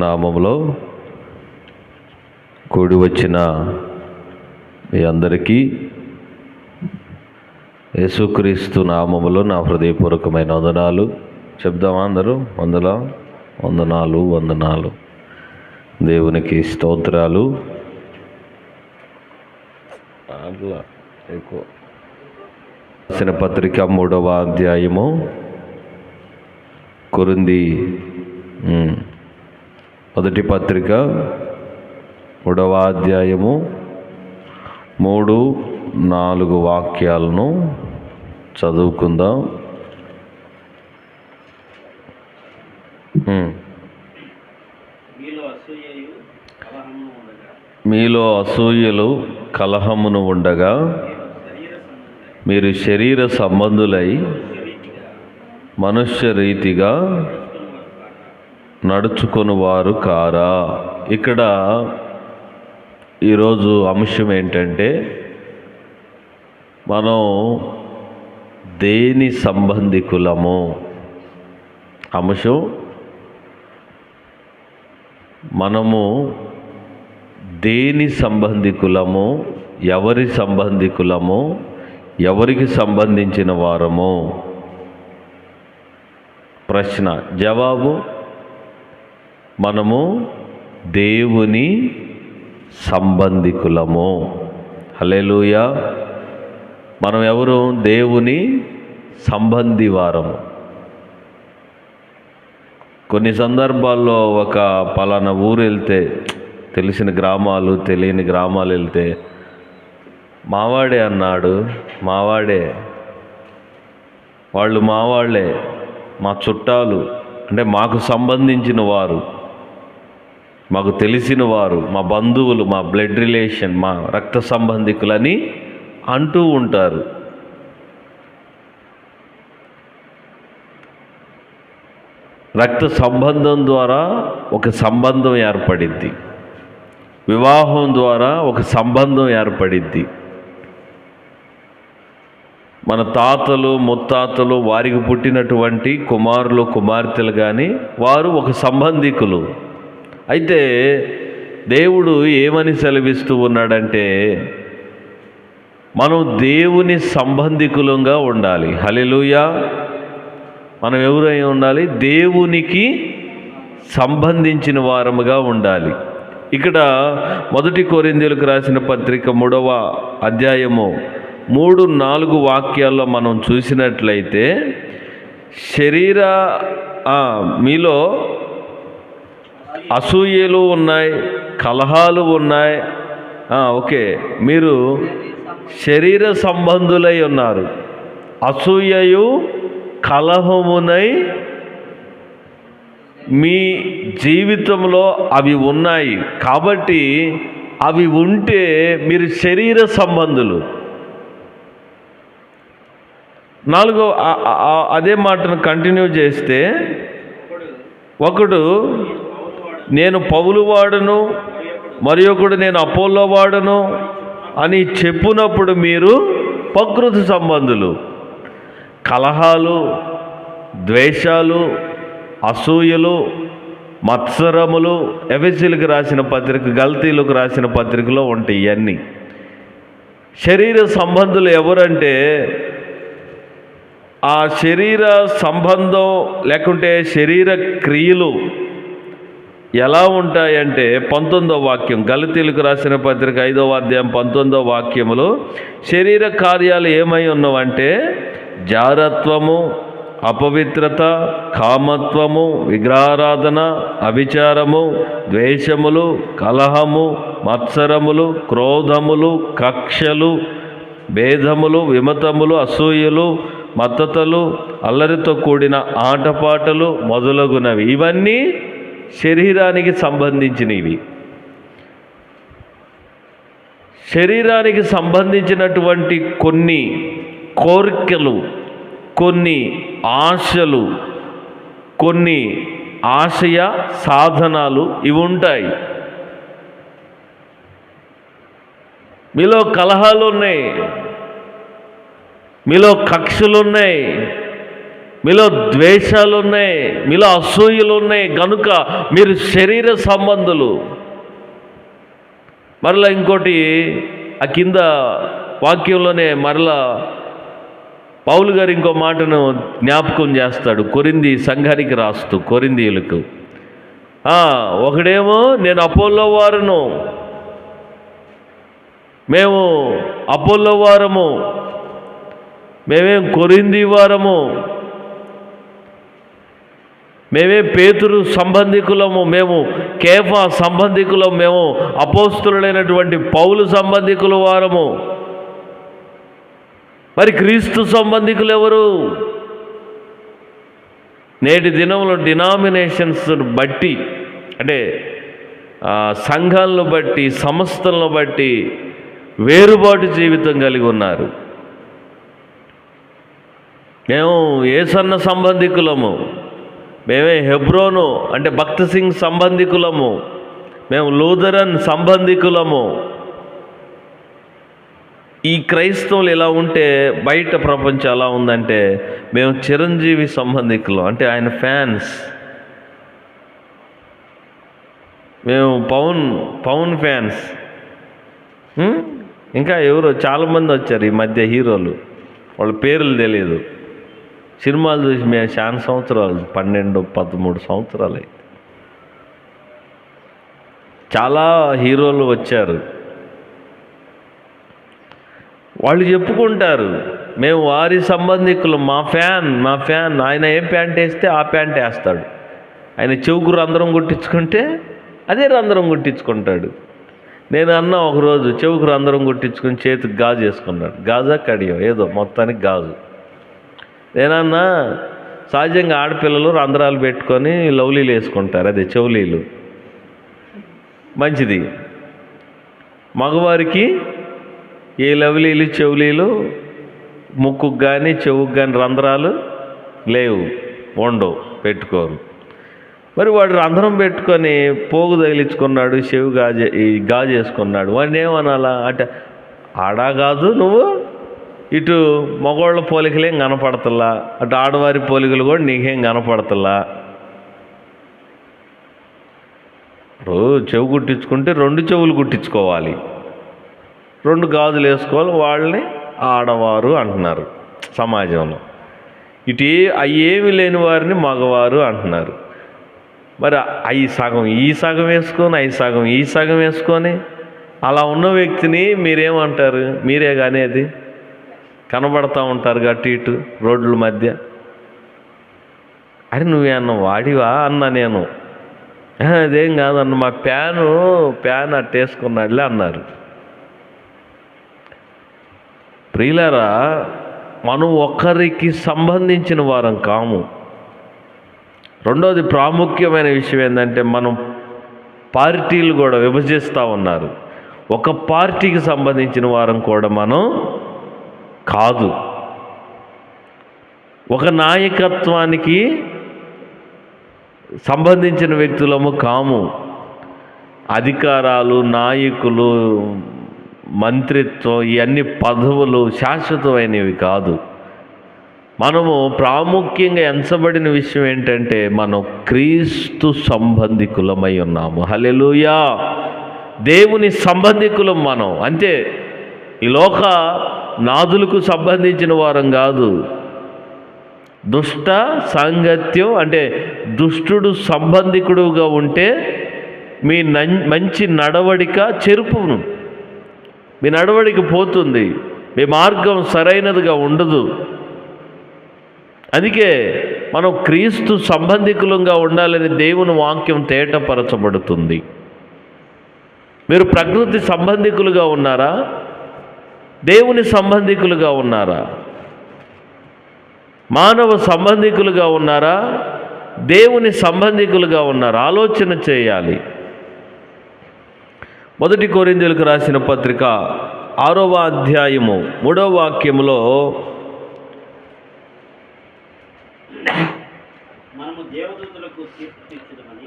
నామములో కూడి వచ్చిన మీ అందరికీ యేసుక్రీస్తు నామములో నా హృదయపూర్వకమైన వందనాలు చెప్దామా అందరూ? వందనాలు. దేవునికి స్తోత్రాలు. రాసిన పత్రిక 3వ అధ్యాయము, కొరింథీ మొదటి పత్రిక 3వ అధ్యాయము 3-4 వాక్యాలను చదువుకుందాం. మీలో అసూయలు కలహమును ఉండగా మీరు శరీర సంబంధులై మనుష్య రీతిగా నడుచుకొనువారు కారా? ఇక్కడ ఈరోజు అంశం ఏంటంటే, మనం దేని సంబంధికులము? అంశం, మనము దేని సంబంధికులము, ఎవరి సంబంధికులము, ఎవరికి సంబంధించిన వారము? ప్రశ్న, జవాబు, మనము దేవుని సంబంధికులము. హల్లెలూయా. మనం ఎవరు? దేవుని సంబంధి వారము. కొన్ని సందర్భాల్లో ఒక పలానా ఊరు వెళ్తే, తెలిసిన గ్రామాలు తెలియని గ్రామాలు వెళ్తే, మావాడే అన్నాడు, మావాడే, వాళ్ళు మావాళ్ళే, మా చుట్టాలు, అంటే మాకు సంబంధించిన వారు, మాకు తెలిసిన వారు, మా బంధువులు, మా బ్లడ్ రిలేషన్, మా రక్త సంబంధికులని అంటూ ఉంటారు. రక్త సంబంధం ద్వారా ఒక సంబంధం ఏర్పడిద్ది, వివాహం ద్వారా ఒక సంబంధం ఏర్పడిద్ది. మన తాతలు ముత్తాతలు, వారికి పుట్టినటువంటి కుమారులు కుమార్తెలు కానీ వారు ఒక సంబంధికులు. అయితే దేవుడు ఏమని సెలవిస్తూ ఉన్నాడంటే, మనం దేవుని సంబంధికులంగా ఉండాలి. హల్లెలూయా. మనం ఎవరై ఉండాలి? దేవునికి సంబంధించిన వారముగా ఉండాలి. ఇక్కడ 1 కొరింథీయులకు రాసిన పత్రిక 3వ అధ్యాయము 3-4 వాక్యాల్లో మనం చూసినట్లయితే, మీలో అసూయలు ఉన్నాయి, కలహాలు ఉన్నాయి. ఓకే, మీరు శరీర సంబంధులై ఉన్నారు. అసూయయు కలహమునై మీ జీవితంలో అవి ఉన్నాయి. కాబట్టి అవి ఉంటే మీరు శరీర సంబంధులు. 4 అదే మాటను కంటిన్యూ చేస్తే, ఒకడు నేను పౌలు వాడను, మరి ఒకడు నేను అపోల్లో వాడను అని చెప్పునప్పుడు మీరు ప్రకృతి సంబంధులు. కలహాలు, ద్వేషాలు, అసూయలు, మత్సరములు ఎఫెసీయులకు రాసిన పత్రిక, గల్తీలకు రాసిన పత్రికలో ఉంటాయి. ఇవన్నీ శరీర సంబంధులు. ఎవరంటే ఆ శరీర సంబంధం లేకుంటే శరీర క్రియలు ఎలా ఉంటాయంటే, 19వ వాక్యం, గలతీయులకు రాసిన పత్రిక 5వ అధ్యాయం 19వ వాక్యములో శరీర కార్యాలు ఏమై ఉన్నవంటే, జారత్వము, అపవిత్రత, కామత్వము, విగ్రహారాధన, అభిచారము, ద్వేషములు, కలహము, మత్సరములు, క్రోధములు, కక్షలు, భేదములు, విమతములు, అసూయలు, మత్తతలు, అల్లరితో కూడిన ఆటపాటలు మొదలగునవి. ఇవన్నీ శరీరానికి సంబంధించినవి. శరీరానికి సంబంధించినటువంటి కొన్ని కోరికలు, కొన్ని ఆశలు, కొన్ని ఆశయ సాధనాలు ఇవి ఉంటాయి. మీలో కలహాలు ఉన్నాయి, మీలో కక్షలు ఉన్నాయి, మీలో ద్వేషాలు ఉన్నాయి, మీలో అసూయలు ఉన్నాయి, కనుక మీరు శరీర సంబంధులు. మరలా ఇంకోటి ఆ కింద వాక్యంలోనే మరలా పౌలు గారు ఇంకో మాటను జ్ఞాపకం చేస్తాడు కొరింథీ సంఘానికి రాస్తూ, కొరింథీయులకు. ఒకడేమో నేను అపోల్లో వారును, మేము అపోల్లో వారము, మేమేం కొరింథీ వారము, మేమే పేతురు సంబంధికులము, మేము కేఫా సంబంధికులము, మేము అపోస్తులుడైనటువంటి పౌలు సంబంధికుల వారము. మరి క్రీస్తు సంబంధికులు ఎవరు? నేటి దినంలో డినామినేషన్స్ బట్టి, అంటే సంఘాలను బట్టి, సంస్థలను బట్టి వేరుబాటు జీవితం కలిగి ఉన్నారు. మేము ఏసన్న సంబంధికులము, మేమే హెబ్రోను అంటే భక్త్ సింగ్ సంబంధికులము, మేము లూథరన్ సంబంధికులము. ఈ క్రైస్తవులు ఎలా ఉంటే బయట ప్రపంచం ఎలా ఉందంటే మేము చిరంజీవి సంబంధికులం, అంటే ఆయన ఫ్యాన్స్. మేము పవన్ ఫ్యాన్స్. ఇంకా ఎవరో చాలామంది వచ్చారు ఈ మధ్య హీరోలు, వాళ్ళ పేర్లు తెలియదు. సినిమాలు చూసి మేము చాలా సంవత్సరాలు, 12-13 సంవత్సరాలు అయితే చాలా హీరోలు వచ్చారు. వాళ్ళు చెప్పుకుంటారు మేము వారి సంబంధికులు, మా ఫ్యాన్. ఆయన ఏ ప్యాంట్ వేస్తే ఆ ప్యాంట్ వేస్తాడు. ఆయన చెవుకు రంధ్రం కుట్టించుకుంటే అదే రంధ్రం కుట్టించుకుంటాడు. నేను అన్నా ఒకరోజు చెవుకు రంధ్రం కుట్టించుకుని చేతికి గాజు వేసుకున్నాడు. గాజా కడియం ఏదో మొత్తానికి గాజు. నేనన్నా సహజంగా ఆడపిల్లలు రంధ్రాలు పెట్టుకొని లవ్లీలు వేసుకుంటారు, అదే చెవులీలు, మంచిది. మగవారికి ఏ లవ్లీలు చెవులీలు ముక్కుకు కానీ చెవుకు కానీ రంధ్రాలు లేవు, ఉండవు, పెట్టుకోరు. మరి వాడు రంధ్రం పెట్టుకొని పోగు తగిలించుకున్నాడు, చెవు గాజు వేసుకున్నాడు. వాడిని ఏమనాలా అంటే ఆడా కాదు నువ్వు, ఇటు మగవాళ్ళ పోలికలేం కనపడతలా, అటు ఆడవారి పోలికలు కూడా నీకేం కనపడతలా. చెవు కుట్టించుకుంటే 2 చెవులు కుట్టించుకోవాలి, 2 గాజులు వేసుకోవాలి. వాళ్ళని ఆడవారు అంటున్నారు సమాజంలో. ఇటు అవి ఏమి లేని వారిని మగవారు అంటున్నారు. మరి అవి సగం ఈ సగం వేసుకొని, అవి సగం ఈ సగం వేసుకొని అలా ఉన్న వ్యక్తిని మీరేమంటారు? మీరే కానీ అది కనబడతా ఉంటారు అటు ఇటు రోడ్ల మధ్య. అరే నువ్వేమన్నా వాడివా అన్నా నేను. అదేం కాదన్న, మా ప్యాన్ అట్టేసుకున్నాడులే అన్నారు. ప్రియులారా, మనం ఒకరికి సంబంధించిన వారం కాము. రెండోది ప్రాముఖ్యమైన విషయం ఏంటంటే మనం పార్టీలు కూడా విభజిస్తూ ఉన్నారు. ఒక పార్టీకి సంబంధించిన వారం కూడా మనం కాదు, ఒక నాయకత్వానికి సంబంధించిన వ్యక్తులము కాము. అధికారాలు, నాయకులు, మంత్రిత్వం, ఇవన్నీ పదవులు శాశ్వతమైనవి కాదు. మనము ప్రాముఖ్యంగా ఎంచబడిన విషయం ఏంటంటే మనం క్రీస్తు సంబంధికులమై ఉన్నాము. హల్లెలూయా! దేవుని సంబంధికులం మనం. అంతే, ఈ లోక నాదులకు సంబంధించిన వారం కాదు. దుష్ట సాంగత్యం అంటే దుష్టుడు సంబంధికుడుగా ఉంటే మీ మంచి నడవడిక చెరుపును, మీ నడవడిక పోతుంది, మీ మార్గం సరైనదిగా ఉండదు. అందుకే మనం క్రీస్తు సంబంధికులంగా ఉండాలని దేవుని వాక్యం తేటపరచబడుతుంది. మీరు ప్రకృతి సంబంధికులుగా ఉన్నారా? దేవుని సంబంధికులుగా ఉన్నారా? మానవ సంబంధికులుగా ఉన్నారా? దేవుని సంబంధికులుగా ఉన్నారా? ఆలోచన చేయాలి. 1 కొరింథీయులకు రాసిన పత్రిక 6వ అధ్యాయము 3వ వాక్యములో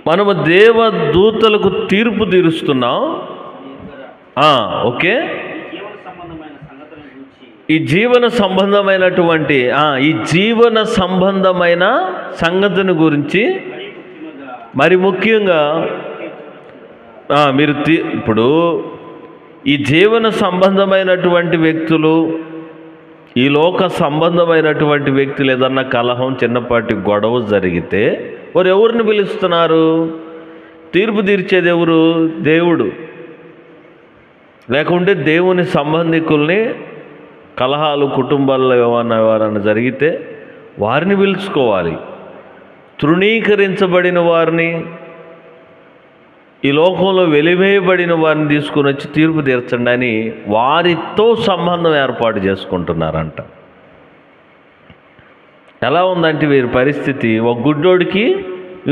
మనము దేవదూతలకు తీర్పు తీరుస్తున్నాం. ఓకే, ఈ జీవన సంబంధమైన సంగతిని గురించి మరి ముఖ్యంగా మీరు ఇప్పుడు ఈ జీవన సంబంధమైనటువంటి వ్యక్తులు, ఈ లోక సంబంధమైనటువంటి వ్యక్తులు ఏదన్నా కలహం, చిన్నపాటి గొడవ జరిగితే వారు ఎవరిని పిలుస్తున్నారు? తీర్పు తీర్చేది ఎవరు? దేవుడు. లేకుంటే దేవుని సంబంధికుల్ని, కలహాలు కుటుంబాల్లో ఎవరన్నా జరిగితే వారిని పిలుచుకోవాలి. తృణీకరించబడిన వారిని, ఈ లోకంలో వెలివేయబడిన వారిని తీసుకుని వచ్చి తీర్పు తీర్చండి అని వారితో సంబంధం ఏర్పాటు చేసుకుంటున్నారంట. ఎలా ఉందంటే వీరి పరిస్థితి, ఒక గుడ్డోడికి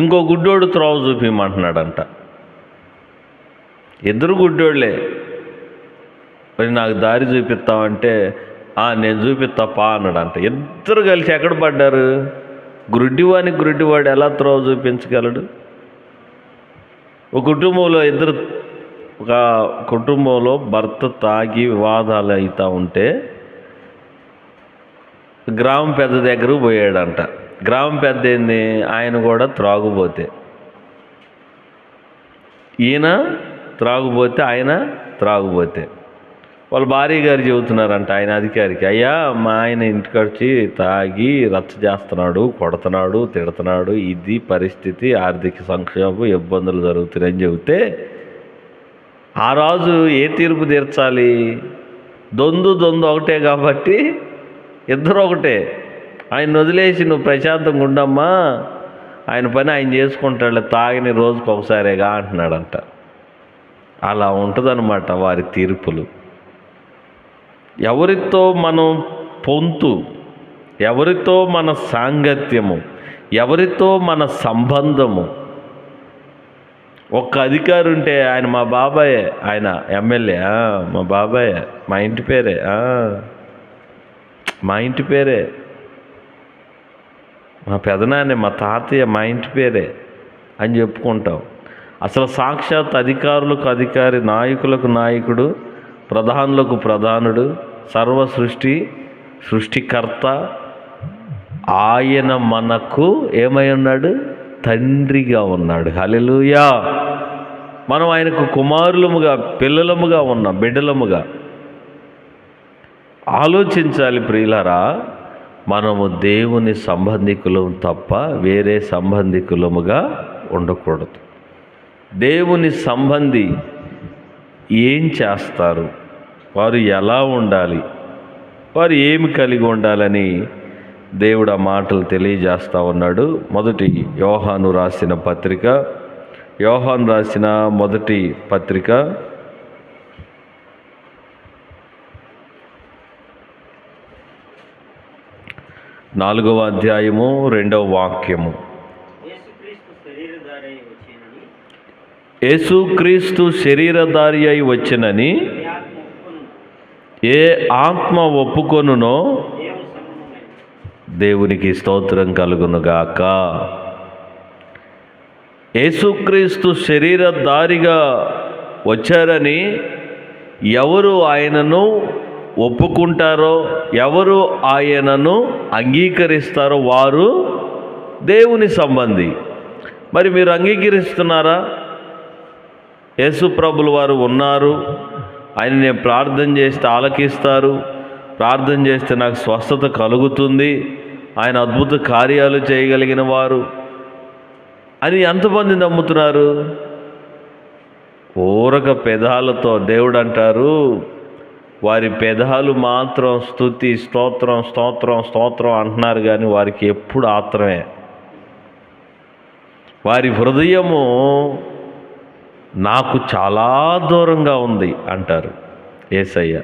ఇంకో గుడ్డోడు త్రోవ చూపించమంటున్నాడంట. ఇద్దరు గుడ్డోళ్ళే. మరి నాకు దారి చూపిస్తామంటే నేను చూపిస్తాపా అన్నాడంట. ఇద్దరు కలిసి ఎక్కడ పడ్డారు? గుడ్డివాడు ఎలా త్రోవ చూపించగలడు? ఒక కుటుంబంలో భర్త తాగి వివాదాలు అవుతూ ఉంటే గ్రామం పెద్ద దగ్గరకు పోయాడంట. గ్రామం పెద్ద ఏంది? ఆయన కూడా త్రాగుబోతే, ఈయన త్రాగుబోతే, ఆయన త్రాగుబోతే. వాళ్ళ భార్య గారు చెబుతున్నారంట ఆయన అధికారికి, అయ్యా మా ఆయన ఇంటికొచ్చి తాగి రచ్చ చేస్తున్నాడు, కొడుతున్నాడు, తిడుతున్నాడు, ఇది పరిస్థితి, ఆర్థిక సంక్షోభం, ఇబ్బందులు జరుగుతున్నాయని చెబితే ఆ రాజు ఏ తీర్పు తీర్చాలి? దొందు ఒకటే కాబట్టి ఇద్దరు ఒకటే. ఆయన వదిలేసి నువ్వు ప్రశాంతంగా ఉండమ్మా, ఆయన పని ఆయన చేసుకుంటాడు, తాగిని రోజుకు ఒకసారిగా అంటున్నాడంట. అలా ఉంటుందన్నమాట వారి తీర్పులు. ఎవరితో మనం పొంతు, ఎవరితో మన సాంగత్యము, ఎవరితో మన సంబంధము. ఒక్క అధికారి ఉంటే ఆయన మా బాబాయే, ఆయన ఎమ్మెల్యే, మా బాబాయే, మా ఇంటి పేరే, మా ఇంటి పేరే, మా పెదనాన్నే, మా తాతయ్య, మా ఇంటి పేరే అని చెప్పుకుంటాం. అసలు సాక్షాత్ అధికారులకు అధికారి, నాయకులకు నాయకుడు, ప్రధానులకు ప్రధానుడు, సర్వ సృష్టికర్త ఆయన మనకు ఏమై ఉన్నాడు? తండ్రిగా ఉన్నాడు. హల్లెలూయా. మనం ఆయనకు కుమారులముగా, పిల్లలముగా ఉన్నాం, బిడ్డలముగా. ఆలోచించాలి ప్రియులారా, మనము దేవుని సంబంధికులం తప్ప వేరే సంబంధికులముగా ఉండకూడదు. దేవుని సంబంధి ఏం చేస్తారు, వారు ఎలా ఉండాలి, వారు ఏమి కలిగి ఉండాలని దేవుడు ఆ మాటలు తెలియజేస్తూ ఉన్నాడు. మొదటి యోహాను రాసిన పత్రిక, యోహాను రాసిన మొదటి పత్రిక 4వ అధ్యాయము 2వ వాక్యము. యేసుక్రీస్తు శరీరధారి అయి వచ్చినని ఏ ఆత్మ ఒప్పుకొనునో దేవునికి స్తోత్రం కలుగునుగాక. యేసుక్రీస్తు శరీరధారిగా వచ్చారని ఎవరు ఆయనను ఒప్పుకుంటారో, ఎవరు ఆయనను అంగీకరిస్తారో వారు దేవుని సంబంధి. మరి మీరు అంగీకరిస్తున్నారా? యేసు ప్రభులు వారు ఉన్నారు, ఆయన నేను ప్రార్థన చేస్తే ఆలకిస్తారు, ప్రార్థన చేస్తే నాకు స్వస్థత కలుగుతుంది, ఆయన అద్భుత కార్యాలు చేయగలిగిన వారు అని ఎంతమంది నమ్ముతున్నారు? ఊరక పెదాలతో దేవుడు అంటారు, వారి పెదాలు మాత్రం స్తుతి, స్తోత్రం స్తోత్రం స్తోత్రం అంటున్నారు, కానీ వారికి ఎప్పుడు ఆత్రమే. వారి హృదయము నాకు చాలా దూరంగా ఉంది అంటారు యేసయ్య.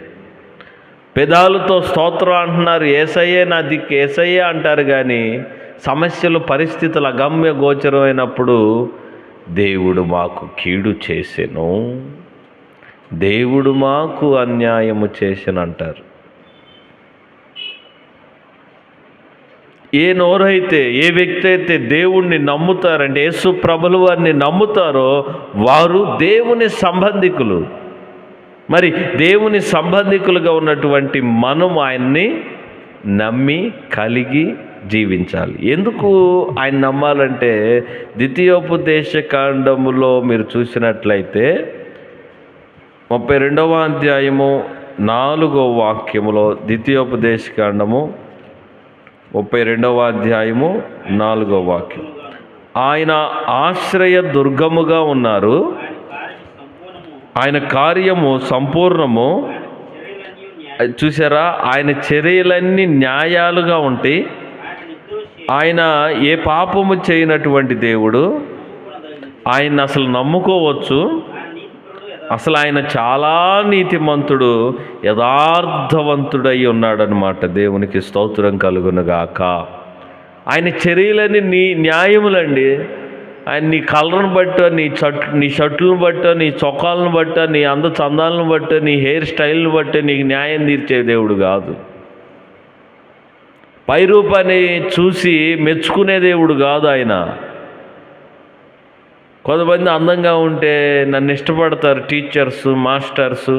పెదాలతో స్తోత్రం అంటున్నారు, యేసయ్యే నా దిక్కు, యేసయ్యే అంటారు, కానీ సమస్యలు, పరిస్థితులు అగమ్య గోచరమైనప్పుడు దేవుడు మాకు కీడు చేసెను, దేవుడు మాకు అన్యాయము చేసెనంటారు. ఏ నోరైతే, ఏ వ్యక్తి అయితే దేవుణ్ణి నమ్ముతారంటే, యేసు ప్రభుల వారిని నమ్ముతారో వారు దేవుని సంబంధికులు. మరి దేవుని సంబంధికులుగా ఉన్నటువంటి మనం ఆయన్ని నమ్మి కలిగి జీవించాలి. ఎందుకు ఆయన నమ్మాలంటే ద్వితీయోపదేశ కాండములో మీరు చూసినట్లయితే 32వ అధ్యాయము 4వ వాక్యములో, ద్వితీయోపదేశ కాండము 32వ అధ్యాయము 4వ వాక్యం, ఆయన ఆశ్రయ దుర్గముగా ఉన్నారు, ఆయన కార్యము సంపూర్ణము. చూసారా, ఆయన చర్యలన్నీ న్యాయాలుగా ఉంటాయి. ఆయన ఏ పాపము చేయనటువంటి దేవుడు. ఆయన అసలు నమ్ముకోవచ్చు. అసలు ఆయన చాలా నీతిమంతుడు, యథార్థవంతుడై ఉన్నాడనమాట. దేవునికి స్తోత్రం కలుగునుగాక. ఆయన చర్యలన్నీ న్యాయములండి. ఆయన నీ కలర్ను బట్టో, నీ షర్టులను బట్టో, నీ చొక్కాలను బట్టో, నీ చందాలను బట్టో, నీ హెయిర్ స్టైల్ను బట్టో నీకు న్యాయం తీర్చే దేవుడు కాదు. పైరూపాన్ని చూసి మెచ్చుకునే దేవుడు కాదు ఆయన. కొంతమంది అందంగా ఉంటే నన్ను ఇష్టపడతారు, టీచర్స్, మాస్టర్స్,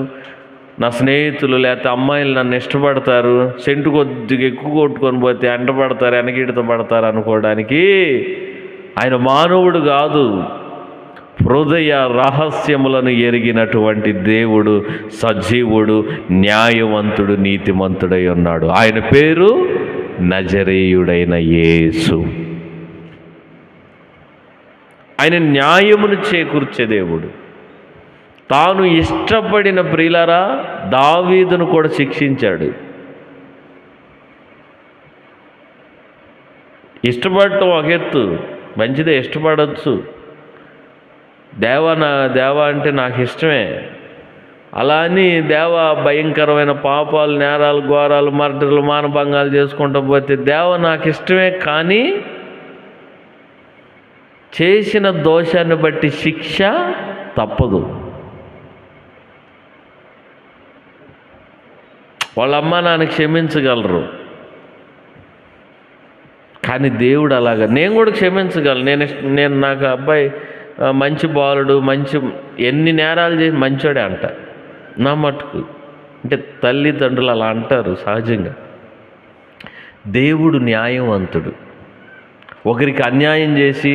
నా స్నేహితులు, లేకపోతే అమ్మాయిలు నన్ను ఇష్టపడతారు. సెంటు కొద్దిగా ఎక్కువ కొట్టుకొని పోతే అంటపడతారు, వెనకిడత పడతారు అనుకోవడానికి ఆయన మానవుడు కాదు. హృదయ రహస్యములను ఎరిగినటువంటి దేవుడు, సజీవుడు, న్యాయవంతుడు, నీతిమంతుడై ఉన్నాడు. ఆయన పేరు నజరేయుడైన యేసు. ఆయన న్యాయమును చేకూర్చే దేవుడు. తాను ఇష్టపడిన ప్రియులారా దావీదును కూడా శిక్షించాడు. ఇష్టపడటం ఒక ఎత్తు, మంచిదే, ఇష్టపడవచ్చు. దేవా అంటే నాకు ఇష్టమే, అలా అని దేవా భయంకరమైన పాపాలు, నేరాలు, ఘోరాలు, మర్డర్లు, మానభంగాలు చేసుకుంటూ పోతే దేవా నాకు ఇష్టమే, కానీ చేసిన దోషాన్ని బట్టి శిక్ష తప్పదు. వాళ్ళ అమ్మ నాన్న క్షమించగలరు, కానీ దేవుడు అలాగా. నేను కూడా క్షమించగలను. నేను నాకు అబ్బాయి మంచి బాలుడు, ఎన్ని నేరాలు చేసి మంచోడే అంట నా మటుకు. అంటే తల్లిదండ్రులు అలా అంటారు సహజంగా. దేవుడు న్యాయవంతుడు. ఒకరికి అన్యాయం చేసి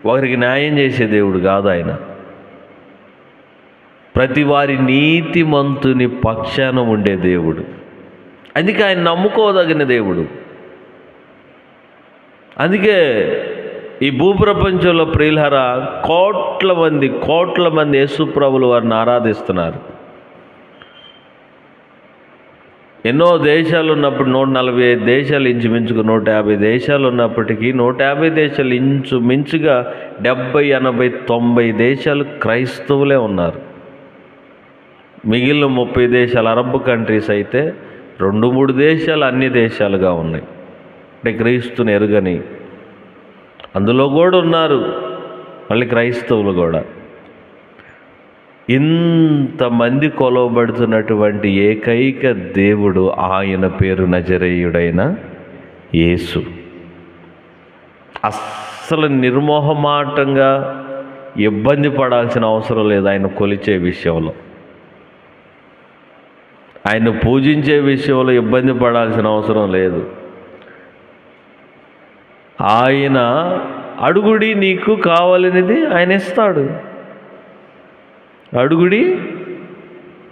ఒకరికి న్యాయం చేసే దేవుడు కాదు ఆయన. ప్రతి వారి నీతిమంతుని పక్షాన ఉండే దేవుడు. అందుకే ఆయన నమ్ముకోదగిన దేవుడు. అందుకే ఈ భూప్రపంచంలో ప్రియులారా కోట్ల మంది యేసు ప్రభుల వారిని ఆరాధిస్తున్నారు. ఎన్నో దేశాలు ఉన్నప్పుడు 145 దేశాలు, ఇంచుమించుకు 150 దేశాలు ఉన్నప్పటికీ 150 దేశాలు ఇంచుమించుగా 70, 80, 90 దేశాలు క్రైస్తవులే ఉన్నారు. మిగిలిన 30 దేశాలు అరబ్ కంట్రీస్ అయితే 2-3 దేశాలు అన్ని దేశాలుగా ఉన్నాయి. అంటే క్రీస్తుని ఎరుగని అందులో కూడా ఉన్నారు మళ్ళీ క్రైస్తవులు కూడా. ఇంతమంది కొలవబడుతున్నటువంటి ఏకైక దేవుడు, ఆయన పేరు నజరేయుడైన యేసు. అస్సలు నిర్మోహమాటంగా ఇబ్బంది పడాల్సిన అవసరం లేదు ఆయన కొలిచే విషయంలో. ఆయన పూజించే విషయంలో ఇబ్బంది పడాల్సిన అవసరం లేదు. ఆయన అడుగుడి, నీకు కావాలనేది ఆయన ఇస్తాడు. అడుగుడి,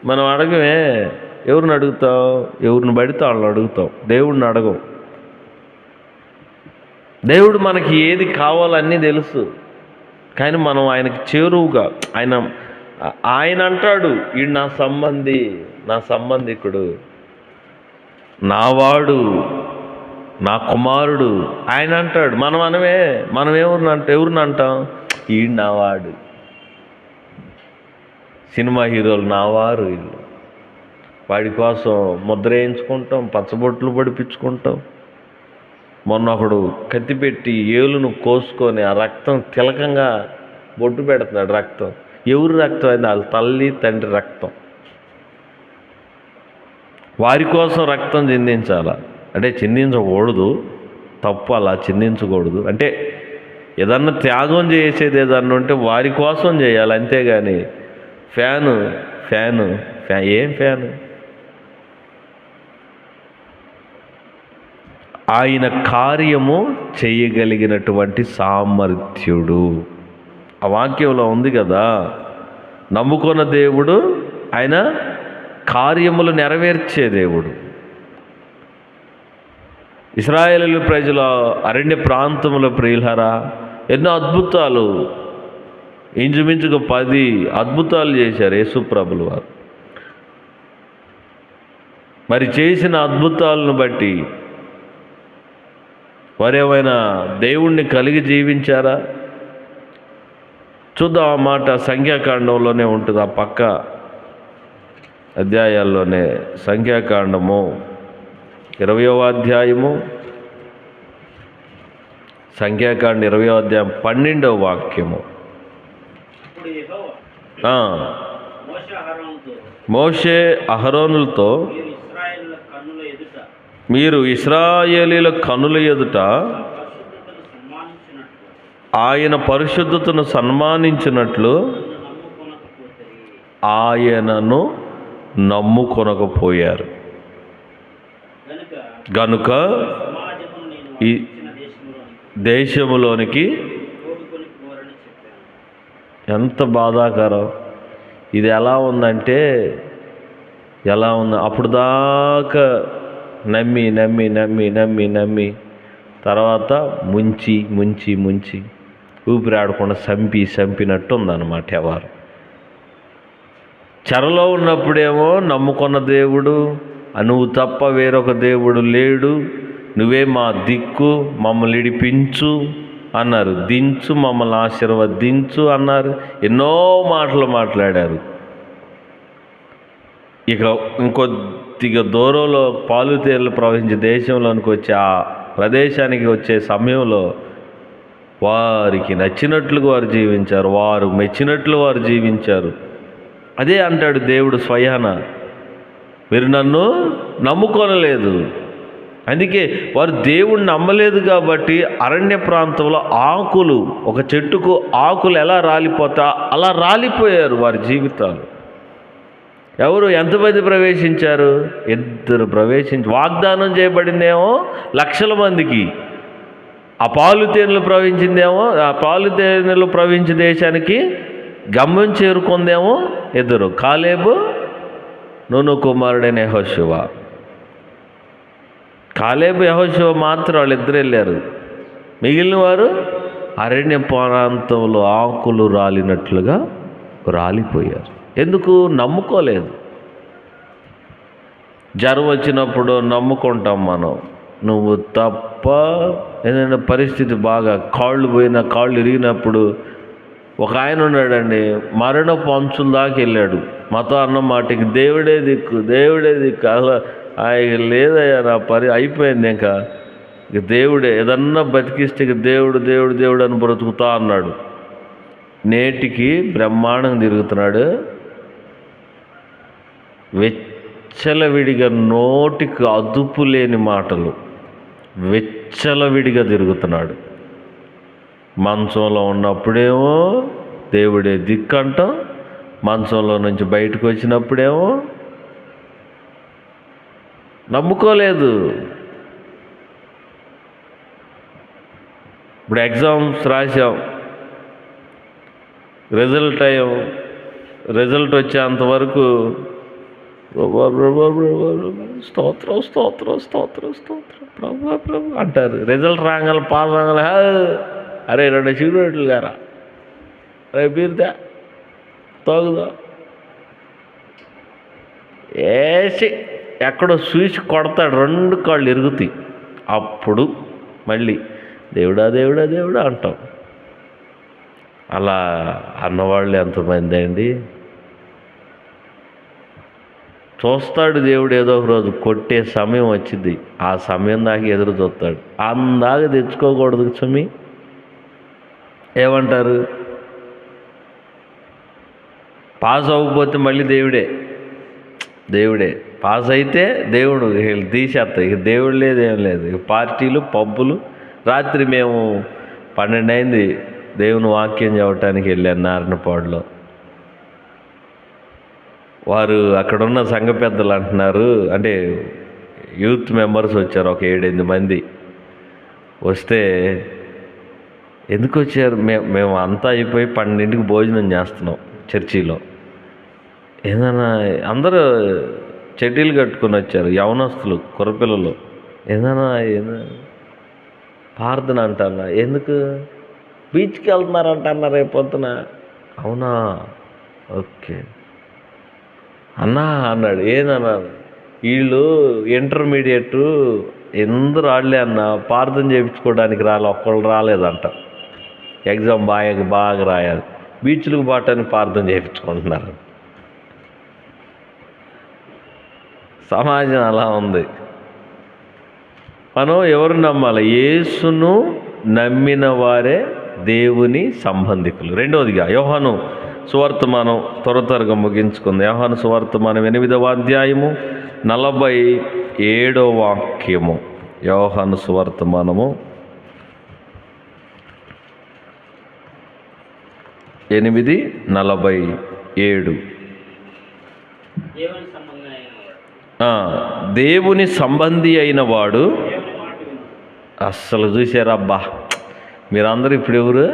మనం అడగమే. ఎవరిని అడుగుతాం? ఎవరిని పడితే వాళ్ళని అడుగుతాం, దేవుడిని అడగం. దేవుడు మనకి ఏది కావాలన్నీ తెలుసు, కానీ మనం ఆయనకి చేరువుగా ఆయన అంటాడు, ఈడు నా సంబంధికుడు, నావాడు, నా కుమారుడు ఆయన అంటాడు. మనం ఎవరిని అంటాం? ఈడు నావాడు. సినిమా హీరోలు నావారు వీళ్ళు. వాడి కోసం ముద్ర వేయించుకుంటాం, పచ్చబొట్లు పడిపించుకుంటాం. మొన్న ఒకడు కత్తి పెట్టి ఏలును కోసుకొని ఆ రక్తం తిలకంగా బొట్టు పెడుతున్నాడు. రక్తం ఎవరు రక్తం అయింది? వాళ్ళ తల్లి తండ్రి రక్తం. వారి కోసం రక్తం చిందించాలా అంటే చిందించకూడదు, తప్పు. అలా చిందించకూడదు. అంటే ఏదన్నా త్యాగం చేసేది ఏదన్నా ఉంటే వారి కోసం చేయాలి, అంతేగాని ఫ్యాను ఏం ఫ్యాను? ఆయన కార్యము చేయగలిగినటువంటి సామర్థ్యుడు. ఆ వాక్యంలో ఉంది కదా, నమ్ముకున్న దేవుడు ఆయన కార్యములు నెరవేర్చే దేవుడు. ఇశ్రాయేలు ప్రజల అరణ్య ప్రాంతంలో ప్రియులారా ఎన్నో అద్భుతాలు, ఇంచుమించుగా 10 అద్భుతాలు చేశారు యేసుప్రభులు వారు. మరి చేసిన అద్భుతాలను బట్టి వారేమైనా దేవుణ్ణి కలిగి జీవించారా? చూద్దాం. ఆ మాట సంఖ్యాకాండంలోనే ఉంటుంది, ఆ పక్క అధ్యాయాల్లోనే. సంఖ్యాకాండము 20వ అధ్యాయము, సంఖ్యాకాండ 20వ అధ్యాయం 12వ వాక్యము. మోషే అహరోనులతో, మీరు ఇశ్రాయేలీల కన్నుల ఎదుట ఆయన పరిశుద్ధతను సన్మానించినట్లు ఆయనను నమ్ముకొనకపోయారు గనుక ఈ దేశములోనికి. ఎంత బాధాకరం ఇది! ఎలా ఉందంటే, ఎలా ఉంది అప్పుడు దాకా నమ్మి నమ్మి నమ్మి నమ్మి నమ్మి తర్వాత ముంచి ముంచి ముంచి ఊపిరాడకుండా చంపినట్టు ఉందన్నమాట. ఎవరు చెరలో ఉన్నప్పుడేమో నమ్ముకున్న దేవుడు, నువ్వు తప్ప వేరొక దేవుడు లేడు, నువ్వే మా దిక్కు, మమ్మల్ని ఇడిపించు అన్నారు. దించు, మమ్మల్ని ఆశీర్వదించు అన్నారు. ఎన్నో మాటలు మాట్లాడారు. ఇక ఇంకొద్దిగా దూరంలో పాలుతేనలు ప్రవహించే దేశంలోనికి వచ్చి ఆ ప్రదేశానికి వచ్చే సమయంలో వారికి నచ్చినట్లుగా వారు జీవించారు, వారు మెచ్చినట్లు వారు జీవించారు. అదే అంటాడు దేవుడు స్వయాన, మీరు నన్ను నమ్ముకొనలేదు. అందుకే వారు దేవుణ్ణి నమ్మలేదు కాబట్టి అరణ్య ప్రాంతంలో ఆకులు, ఒక చెట్టుకు ఆకులు ఎలా రాలిపోతా అలా రాలిపోయారు వారి జీవితాలు. ఎవరు ఎంతమంది ప్రవేశించారు? 2 ప్రవేశించి, వాగ్దానం చేయబడిందేమో లక్షల మందికి, ఆ పాలుతేనెలు ప్రవహించిందేమో, ఆ పాలుతేనెలు ప్రవహించే దేశానికి గమ్యం చేరుకుందేమో 2, కాలేబు, నూను కుమారుడైన యెహోషువ. కాలేబు యెహోషువ మాత్రం వాళ్ళిద్దరు వెళ్ళారు. మిగిలిన వారు అరణ్య ప్రాంతంలో ఆకులు రాలినట్లుగా రాలిపోయారు. ఎందుకు? నమ్ముకోలేదు. జ్వరం వచ్చినప్పుడు నమ్ముకుంటాం మనం, నువ్వు తప్ప. ఏదైనా పరిస్థితి బాగా కాళ్ళు పోయినా, కాళ్ళు ఇరిగినప్పుడు ఒక ఆయన ఉన్నాడండి, మరణపు అంచుల దాకా వెళ్ళాడు. మాతో అన్న మాటకి దేవుడే దిక్కు, దేవుడే దిక్కు. అలా ఆయన లేదయ్యా, నా అయిపోయింది, ఇంకా దేవుడే ఏదన్నా బతికిస్తే ఇక దేవుడు దేవుడు దేవుడు అని బ్రతుకుతా అన్నాడు. నేటికి బ్రహ్మాండంగా తిరుగుతున్నాడు. వెచ్చలవిడిగా, నోటికి అదుపు లేని మాటలు, వెచ్చలవిడిగా తిరుగుతున్నాడు. మంచంలో ఉన్నప్పుడేమో దేవుడే దిక్కంటాం, మంచంలో నుంచి బయటకు వచ్చినప్పుడేమో నమ్ముకోలేదు. ఇప్పుడు ఎగ్జామ్స్ రాసాం, రిజల్ట్ వచ్చేంతవరకు స్తోత్రం స్తోత్రం స్తోత్రం స్తోత్రం ప్రభు ప్రభు అంటారు. రిజల్ట్ రాగానే పాస్ రాగానే, అరే 2 సిగరెట్లు గారా, అరే బీరుదా, తాగుదా, వేసి ఎక్కడో చూసి కొడతాడు, 2 కాళ్ళు ఇరుగుతాయి. అప్పుడు మళ్ళీ దేవుడా దేవుడా దేవుడా అంటాం. అలా అన్నవాళ్ళు ఎంతమంది అండి? చూస్తాడు దేవుడు, ఏదో ఒక రోజు కొట్టే సమయం వచ్చింది, ఆ సమయం దాకా ఎదురు చూస్తాడు. అందాక తెచ్చుకోకూడదు సుమి. ఏమంటారు? పాస్ అవ్వకపోతే మళ్ళీ దేవుడే పాస్ అయితే దేవుడు తీసేస్తాయి. ఇక దేవుడు లేదు, ఏం లేదు. ఇక పార్టీలు, పబ్బులు. రాత్రి మేము 12 అయింది దేవుని వాక్యం చెప్పడానికి వెళ్ళాను నారాయణపాడులో. వారు అక్కడున్న సంఘ పెద్దలు అంటున్నారు, అంటే యూత్ మెంబర్స్ వచ్చారు, ఒక 7-8 మంది వస్తే, ఎందుకు వచ్చారు? మేము అంతా అయిపోయి 12ంటికి భోజనం చేస్తున్నాం చర్చిలో. ఏదన్నా అందరూ చెడ్డీలు కట్టుకుని వచ్చారు, యవనస్తులు, కుర్రపిల్లలు. ఏదైనా ప్రార్థన అంటన్నా. ఎందుకు? బీచ్కి వెళ్తున్నారంటన్నా రేపు పొద్దున. అవునా, ఓకే అన్నా అన్నాడు. ఏందన్నాను? వీళ్ళు ఇంటర్మీడియట్ ఎందరు ఆడలే అన్న, ప్రార్థన చేయించుకోవడానికి ఒక్కళ్ళు రాలేదంట. ఎగ్జామ్ బాగా రాయాలి, బీచ్లకు పోవటానికి ప్రార్థన చేయించుకుంటున్నారు. సమాజం అలా ఉంది. మనం ఎవరు నమ్మాలి? యేసును నమ్మిన వారే దేవుని సంబంధికులు. రెండవదిగా యోహాను సువార్తమానం, త్వరగా ముగించుకుంది. యోహాను సువార్తమానం 8వ అధ్యాయము 47వ వాక్యము. యోహాను సువార్తమానము 8:47. దేవుని సంబంధి అయిన వాడు. అస్సలు చూసారబ్బా, మీరందరూ ఇప్పుడు ఎవరు?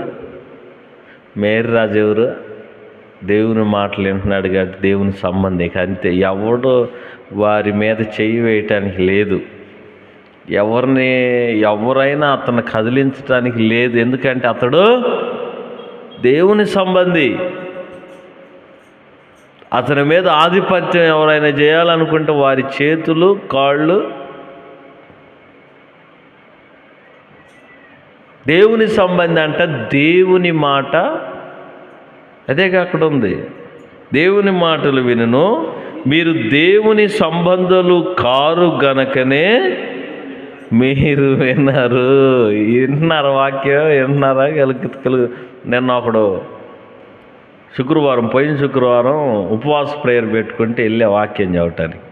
మేరీ రాజు ఎవరు? దేవుని మాటలు వింటున్నాడు కాబట్టి దేవుని సంబంధి. అంతే, ఎవడు వారి మీద చెయ్యి వేయటానికి లేదు, ఎవరైనా అతను కదిలించడానికి లేదు. ఎందుకంటే అతడు దేవుని సంబంధి. అతని మీద ఆధిపత్యం ఎవరైనా చేయాలనుకుంటే వారి చేతులు, కాళ్ళు దేవుని సంబంధి అంట. దేవుని మాట అదేగా అక్కడ ఉంది. దేవుని మాటలు వినును, మీరు దేవుని సంబంధులు కారు గనకనే మీరు విన్నారు వాక్యం వింటున్నారా? నిన్న ఒకడు పోయిన శుక్రవారం ఉపవాస ప్రేయర్ పెట్టుకుంటే వెళ్ళే వాక్యం చెప్పటానికి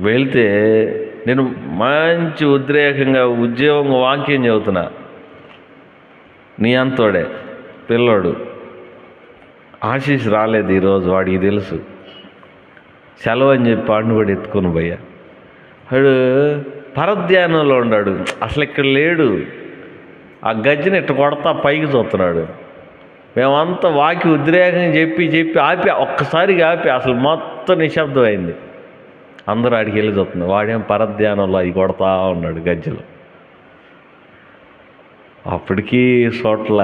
వెళ్తే, నేను మంచి ఉద్రేకంగా ఉద్యోగంగా వాక్యం చెబుతున్నా. నీ అంతోడే పిల్లోడు ఆశీష్ రాలేదు ఈరోజు, వాడికి తెలుసు. సెలవు అని చెప్పి వాడిని కూడా ఎత్తుకొని పోయా. వాడు పరధ్యానంలో ఉన్నాడు, అసలు ఇక్కడ లేడు. ఆ గజ్జిని ఇట్ట కొడతా పైకి చూస్తున్నాడు. మేమంతా వాకి ఉద్రేకం చెప్పి ఆపి, ఒక్కసారిగా ఆపి అసలు మొత్తం నిశ్శబ్దం అయింది. అందరూ ఆడికి వెళ్ళి చూస్తున్నారు. వాడేం పరధ్యానంలో అవి కొడతా ఉన్నాడు గజ్జలు. అప్పటికీ చోట్ల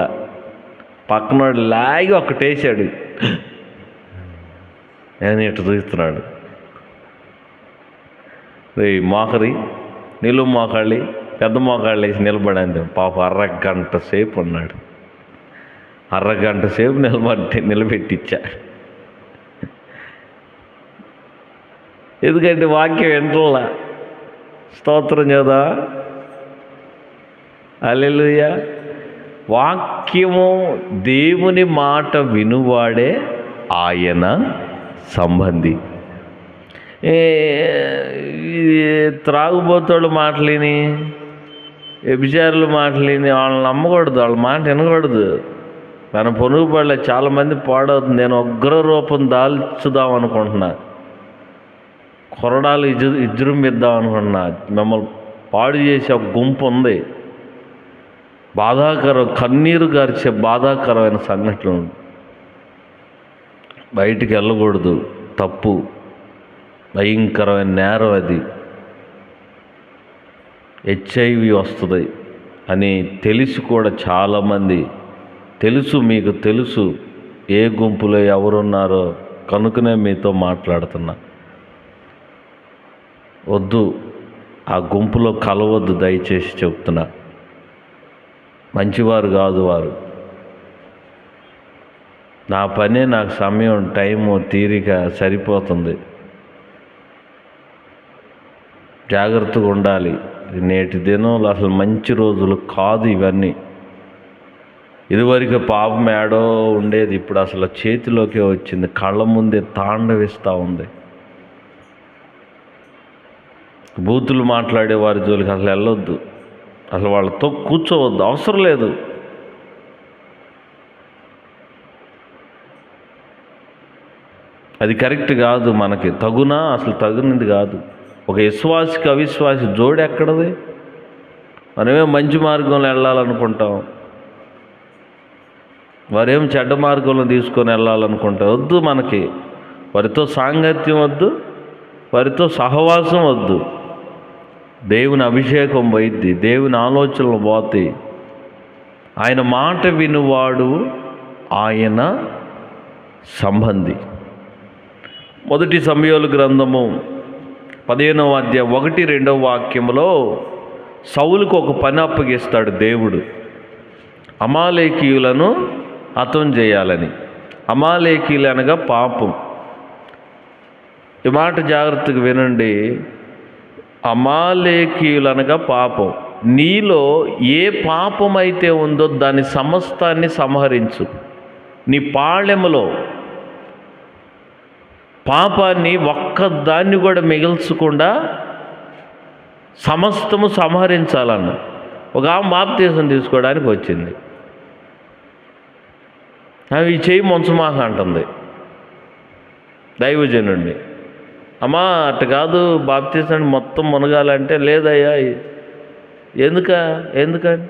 పక్కనోడు లాగి ఒక్కటేసాడు. నేను ఇట్ట చూస్తున్నాడు. మోకరి నిలువు మోకాళ్ళి పెద్ద మోకాళ్ళు వేసి నిలబడింది. పాప అరగంట సేపు ఉన్నాడు. అరగంట సేపు నిలబెట్టిచ్చా. ఎందుకంటే వాక్యం వింటల్లా. స్తోత్రం చేదా, హల్లెలూయా. వాక్యము, దేవుని మాట వినువాడే ఆయన సంబంధి. త్రాగుబోతోళ్ళు మాటలేని, వ్యభిచారులు మాటలేని వాళ్ళని నమ్మకూడదు, వాళ్ళ మాట వినకూడదు. మన పొనుగుపడలే చాలామంది పాడవుతుంది. నేను ఉగ్ర రూపం దాల్చుదాం అనుకుంటున్నా, కొరడాలు ఇజ్జురుమిద్దాం అనుకుంటున్నా. మిమ్మల్ని పాడు చేసే ఒక గుంపు ఉంది. కన్నీరు గార్చే బాధాకరమైన సంఘటనలు. బయటికి వెళ్ళకూడదు, తప్పు, భయంకరమైన నేరం అది. HIV వస్తుంది అని తెలిసి కూడా చాలామంది మీకు తెలుసు ఏ గుంపులో ఎవరున్నారో కనుకనే మీతో మాట్లాడుతున్నా. వద్దు, ఆ గుంపులో కలవద్దు దయచేసి చెప్తున్నా. మంచివారు కాదు వారు. నా పనే, నాకు సమయం, టైము, తీరిక సరిపోతుంది. జాగ్రత్తగా ఉండాలి. నేటి దినంలో అసలు మంచి రోజులు కాదు ఇవన్నీ. ఇదివరకు పాపం ఏడో ఉండేది, ఇప్పుడు అసలు చేతిలోకే వచ్చింది, కళ్ళ ముందే తాండవిస్తూ ఉంది. బూతులు మాట్లాడే వారి జోలికి అసలు వెళ్ళొద్దు, అసలు వాళ్ళతో కూర్చోవద్దు, అవసరం లేదు. అది కరెక్ట్ కాదు, మనకి తగునా, అసలు తగునిది కాదు. ఒక విశ్వాసికి అవిశ్వాసి జోడు ఎక్కడది? మనమేం మంచి మార్గంలో వెళ్ళాలనుకుంటాం, వారేం చెడ్డ మార్గంలో తీసుకొని వెళ్ళాలనుకుంటాం. వద్దు, మనకి వారితో సాంగత్యం వద్దు, వారితో సహవాసం వద్దు. దేవుని అభిషేకం పోయిద్ది, దేవుని ఆలోచనలు పోతాయి. ఆయన మాట వినువాడు ఆయన సంబంధి. మొదటి సమూయేలు గ్రంథము 15వ అధ్యాయం 1-2 వాక్యంలో సౌలుకు ఒక పని అప్పగిస్తాడు దేవుడు, అమాలేకీయులను హతం చేయాలని. అమాలేకీయులు అనగా పాపం. ఈ మాట జాగ్రత్తగా వినండి. అమాలేకీయులు అనగా పాపం. నీలో ఏ పాపం అయితే ఉందో దాని సమస్తాన్ని సంహరించు. నీ పాళెములో పాపాన్ని ఒక్కదాన్ని కూడా మిగిల్చకుండా సమస్తము సంహరించాలన్న. ఒక ఆమె బాప్తీసం తీసుకోవడానికి వచ్చింది, అవి చేయి ముంచమాక అంటుంది దైవజనుడిని. అమ్మా అటు కాదు, బాప్తీసం మొత్తం మునగాలంటే లేదయ్యా. ఎందుకని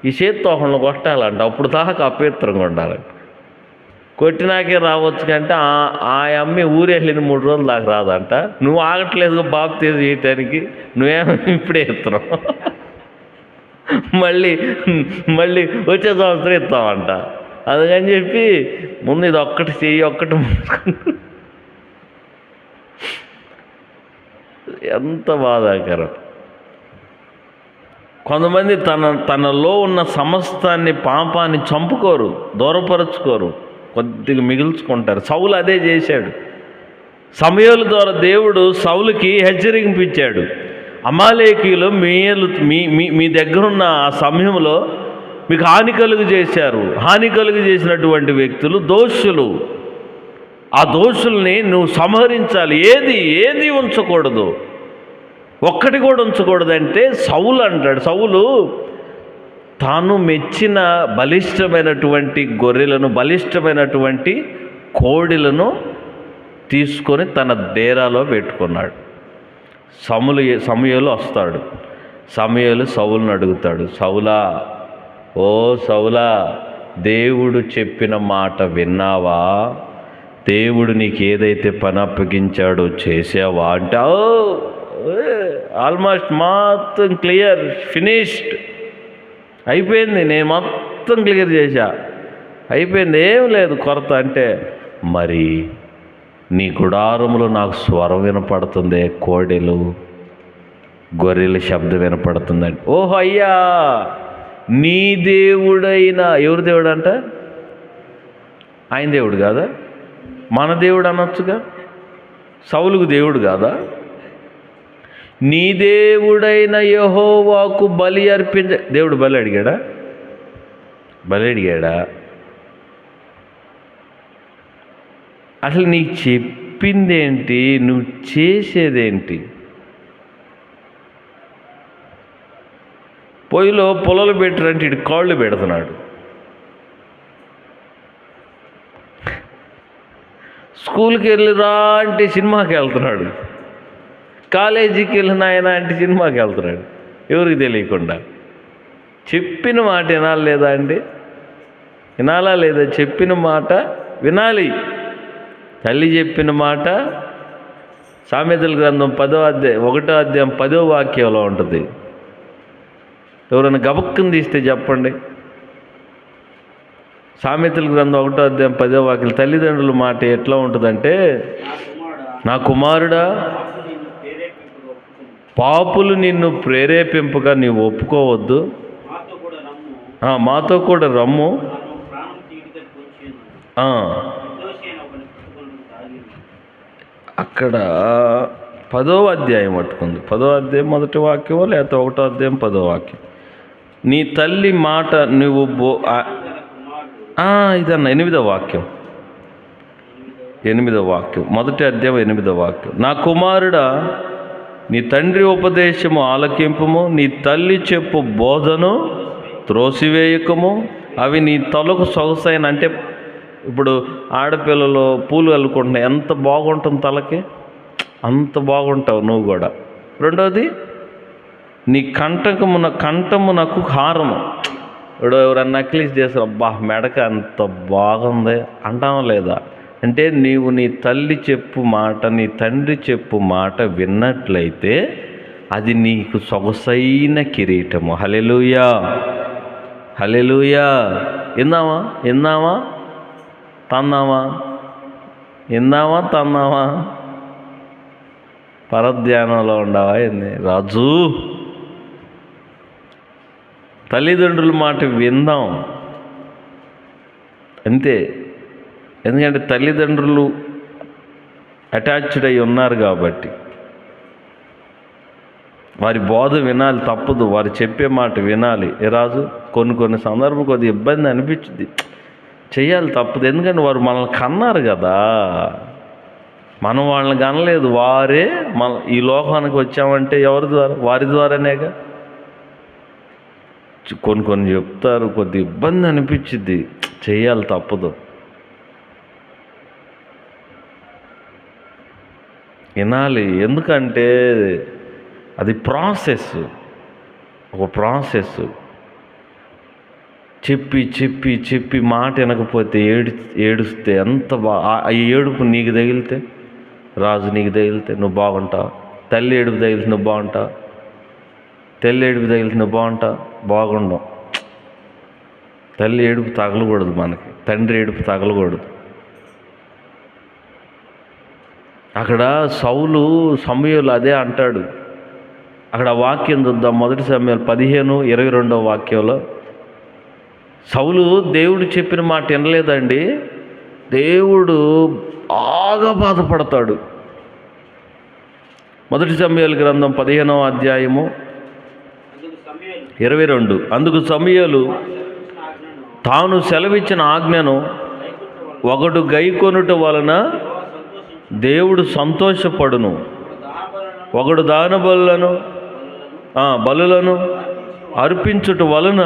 ఈ చేత్తోహంలో కొట్టాలంట, అప్పుడు దాకా అపవిత్రంగా ఉండాలంట. కొట్టినాకే రావచ్చు కంటే ఆ అమ్మి ఊరు వెళ్ళింది 3 రోజులు దాకా రాదంట. నువ్వు ఆగట్లేదు బాప్తీసం చేయటానికి, నువ్వేమో ఇప్పుడే ఇస్తున్నావు, మళ్ళీ వచ్చే సంవత్సరం ఇస్తావంట. అందుకని చెప్పి ముందు ఇది ఒక్కటి చెయ్యి, ఒక్కటి ఎంత బాధాకరం. కొంతమంది తనలో ఉన్న సమస్తాన్ని, పాపాన్ని చంపుకోరు, దూరపరుచుకోరు, కొద్దిగా మిగుల్చుకుంటారు. సౌలు అదే చేశాడు. సమూయేలు ద్వారా దేవుడు సౌలుకి హెచ్చరింపించాడు, అమాలేకీయులు మీ దగ్గరున్న ఆ సమయంలో మీకు హాని కలుగు చేశారు. హాని కలుగు చేసినటువంటి వ్యక్తులు దోషులు. ఆ దోషుల్ని నువ్వు సంహరించాలి. ఏది ఉంచకూడదు, ఒక్కటి కూడా ఉంచకూడదంటే సౌలు అంటాడు. సౌలు తాను మెచ్చిన బలిష్టమైనటువంటి గొర్రెలను, బలిష్టమైనటువంటి కోడిలను తీసుకొని తన డేరాలో పెట్టుకున్నాడు. సమూయేలు వస్తాడు. సమూయేలు సౌలుని అడుగుతాడు, సౌలా, దేవుడు చెప్పిన మాట విన్నావా? దేవుడు నీకు ఏదైతే పని అప్పగించాడో చేసావా అంటే, ఆల్మోస్ట్ మొత్తం క్లియర్, ఫినిష్డ్, అయిపోయింది, నేను మొత్తం క్లియర్ చేశా, అయిపోయింది, ఏం లేదు కొరత. అంటే మరి నీ గుడారములో నాకు స్వరం వినపడుతుంది, కోడెలు గొర్రెల శబ్దం వినపడుతుందండి. ఓహో అయ్యా, నీ దేవుడైనా, ఎవరి దేవుడు అంట? ఆయన దేవుడు కాదా? మన దేవుడు అనొచ్చుగా. సౌలుకు దేవుడు కాదా? నీ దేవుడైన యెహోవాకు బలి అర్పించ. దేవుడు బలి అడిగాడా? అసలు నీకు చెప్పిందేంటి, నువ్వు చేసేదేంటి? పొయ్యిలో పొలలు పెట్టరంటే ఇటు కాళ్ళు పెడుతున్నాడు. స్కూల్కి వెళ్ళిరా అంటే సినిమాకి వెళ్తున్నాడు, కాలేజీకి వెళ్ళిన ఆయన అంటే సినిమాకి వెళ్తున్నాడు, ఎవరికి తెలియకుండా. చెప్పిన మాట వినాలి లేదా అండి? వినాలా లేదా? చెప్పిన మాట వినాలి. తల్లి చెప్పిన మాట సామెతల గ్రంథం 1వ అధ్యాయం 10వ వాక్యంలో ఉంటుంది. ఎవరైనా గబక్కని తీస్తే చెప్పండి. సామెతల గ్రంథం 1వ అధ్యాయం 10వ వాక్యం తల్లిదండ్రుల మాట ఎట్లా ఉంటుందంటే, నా కుమారుడా, పాపులు నిన్ను ప్రేరేపింపగా నీవు ఒప్పుకోవద్దు, మాతో కూడా రమ్ము. అక్కడ 10వ అధ్యాయం పట్టుకుంది. 10వ అధ్యాయం 1వ వాక్యమో లేకపోతే 1వ అధ్యాయం 10వ వాక్యం. నీ తల్లి మాట నువ్వు ఇదన్నా 8వ వాక్యం, 8వ వాక్యం, 1వ అధ్యాయం 8వ వాక్యం. నా కుమారుడా, నీ తండ్రి ఉపదేశము ఆలకింపుము, నీ తల్లి చెప్పు బోధను త్రోసివేయకము, అవి నీ తలకు సొగసైన. అంటే ఇప్పుడు ఆడపిల్లలు పూలు అల్లుకుంటున్నాయి, ఎంత బాగుంటుంది తలకి, అంత బాగుంటావు నువ్వు కూడా. రెండోది, నీ కంఠమునకు హారము. ఇప్పుడు ఎవరన్నా నక్లీస్ చేస్తారు, అబ్బా మెడక అంత బాగుంది అంటావా లేదా? అంటే నీవు నీ తల్లి చెప్పు మాట, నీ తండ్రి చెప్పు మాట విన్నట్లయితే అది నీకు సొగసైన కిరీటము. హల్లెలూయా, హల్లెలూయా. విందామా తన్నావా పరధ్యానంలో ఉండవా ఏంది రాజు? తల్లిదండ్రుల మాట విందాం అంతే. ఎందుకంటే తల్లిదండ్రులు అటాచ్డ్ అయి ఉన్నారు కాబట్టి వారి బోధ వినాలి, తప్పదు. వారు చెప్పే మాట వినాలి. ఏ రాజు, కొన్ని సందర్భం కొద్దిగా ఇబ్బంది అనిపించింది, చెయ్యాలి, తప్పదు. ఎందుకంటే వారు మనల్ని కన్నారు కదా, మనం వాళ్ళని కనలేదు. వారే మన ఈ లోకానికి వచ్చామంటే ఎవరి ద్వారా? వారి ద్వారానేగా. కొన్ని చెప్తారు, కొద్ది ఇబ్బంది అనిపించింది, చెయ్యాలి, తప్పదు. వినాలి. ఎందుకంటే అది ఒక ప్రాసెస్. చెప్పి మాట వినకపోతే ఏడుస్తే ఎంత ఆ ఏడుపు నీకు తగిలితే, రాజు నీకు తగిలితే నువ్వు బాగుంటావు. తల్లి ఏడుపు తగిలితే నువ్వు బాగుంటావు. బాగుండవు. తల్లి ఏడుపు తగలకూడదు మనకి, తండ్రి ఏడుపు తగలకూడదు. అక్కడ సౌలు సమూయేలు అదే అంటాడు. అక్కడ వాక్యం చూద్దాం, 1 సమూయేలు 15:22 వాక్యంలో. సౌలు దేవుడు చెప్పిన మాట వినలేదండి, దేవుడు బాగా బాధపడతాడు. 1 సమూయేలు గ్రంథం 15వ అధ్యాయము 22. అందుకు సమూయేలు తాను సెలవిచ్చిన ఆజ్ఞను ఒకడు గైకొనుట వలన దేవుడు సంతోషపడును, ఒకడు దాన బలులను అర్పించుట వలన.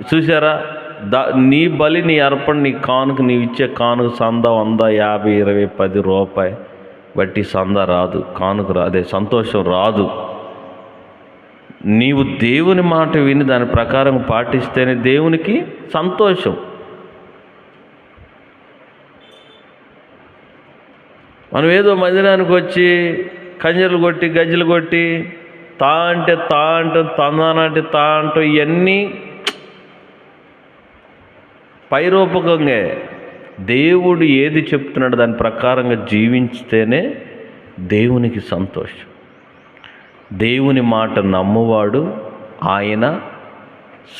చూసారా, నీ బలి, నీ అర్పణ, నీ కానుక, నీవు ఇచ్చే కానుక సంద 100, 50, 20, 10 రూపాయి బట్టి సంద రాదు, కానుక అదే సంతోషం రాదు. నీవు దేవుని మాట విని దాని ప్రకారం పాటిస్తేనే దేవునికి సంతోషం. మనం ఏదో మందిరానికి వచ్చి కంజర్లు కొట్టి, గజ్జలు కొట్టి, తా అంటే తందానంటే అంటూ ఇవన్నీ పైరూపకంగా. దేవుడు ఏది చెప్తున్నాడు దాని ప్రకారంగా జీవించితేనే దేవునికి సంతోషం. దేవుని మాట నమ్మువాడు ఆయన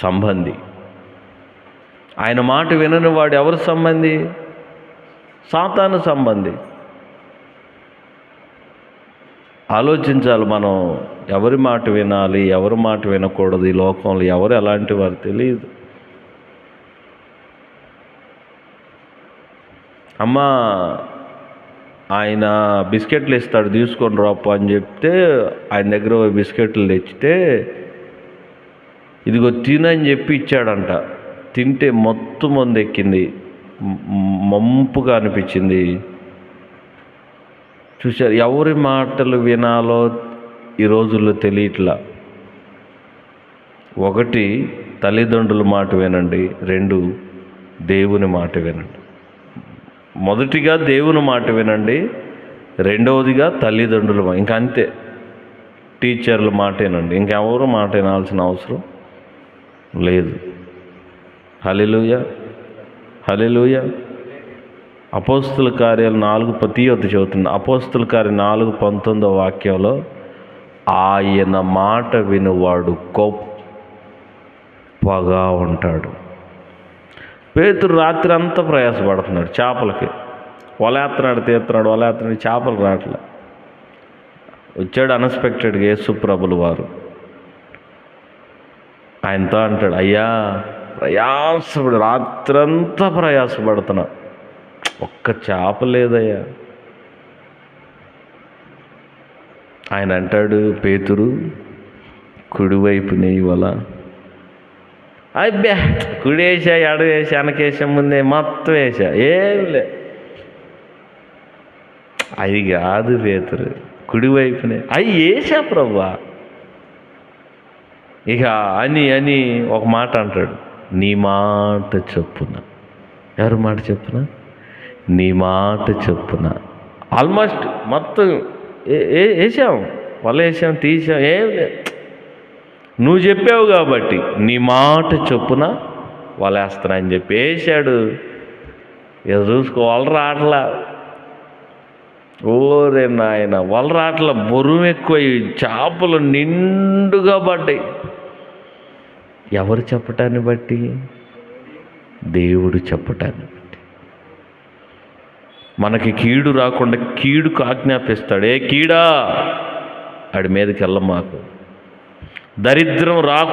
సంబంధి. ఆయన మాట వినని వాడు ఎవరి సంబంధి? సాతాను సంబంధి. ఆలోచించాలి మనం, ఎవరి మాట వినాలి, ఎవరి మాట వినకూడదు. ఈ లోకంలో ఎవరు ఎలాంటి వారు తెలియదు. అమ్మ ఆయన బిస్కెట్లు ఇస్తాడు, తీసుకొని రాపు అని చెప్తే ఆయన దగ్గర బిస్కెట్లు తెచ్చితే ఇదిగో తినని చెప్పి ఇచ్చాడంట. తింటే మొత్తం మంది ఎక్కింది, మంపుగా అనిపించింది. చూశారు, ఎవరి మాటలు వినాలో ఈ రోజుల్లో తెలియట్లా. 1 తల్లిదండ్రుల మాట వినండి, 2 దేవుని మాట వినండి. మొదటిగా దేవుని మాట వినండి, రెండవదిగా తల్లిదండ్రుల మాట. ఇంకా అంతే, టీచర్ల మాట వినండి, ఇంకెవరు మాట వినాల్సిన అవసరం లేదు. హల్లెలూయా, హల్లెలూయా. అపోస్తుల కార్యాలు 4:10 చదువుతుంది. అపోస్తుల కార్యం 4:19 వాక్యంలో, ఆయన మాట వినువాడు గొప్పగా ఉంటాడు. పేతురు రాత్రి అంతా ప్రయాసపడుతున్నాడు, చేపలకి వలేస్తున్నాడు, చేపలు రావట్లే. వచ్చాడు అన్ఎక్స్పెక్టెడ్గా యేసు ప్రభుల వారు. ఆయనతో అంటాడు, అయ్యా రాత్రంతా ప్రయాసపడుతున్నా, ఒక్క చేప లేదయ్యా. ఆయన అంటాడు, పేతురు కుడివైపు నెయ్యి వల. అబ్బే కుడి వేసా, ఎడ వేసా, వెనకేసా, ముందే మొత్తం వేసా, ఏం లే. అది కాదు పేతురు, కుడివైపునే అవి వేసా ప్రభువా. ఇక అని ఒక మాట అంటాడు, నీ మాట చొప్పున. ఎవరి మాట చొప్పున? నీ మాట చొప్పున. ఆల్మోస్ట్ మొత్తం వేసాం, వల వేసాం, తీసాం, ఏం లేదు. నువ్వు చెప్పావు కాబట్టి నీ మాట చొప్పున వలేస్తున్నా అని చెప్పి వేసాడు. ఇక చూసుకో, వల రాట్లా. ఓరే నాయన, వల రాట్ల, బరువు ఎక్కువ, చేపలు నిండుగా పడ్డాయి. ఎవరు చెప్పటాన్ని బట్టి? దేవుడు చెప్పటాన్ని బట్టి. మనకి కీడు రాకుండా కీడుకు ఆజ్ఞాపిస్తాడు. ఏ కీడా, ఆడి మీదకి వెళ్ళమాకు. దరిద్రం రాకుండా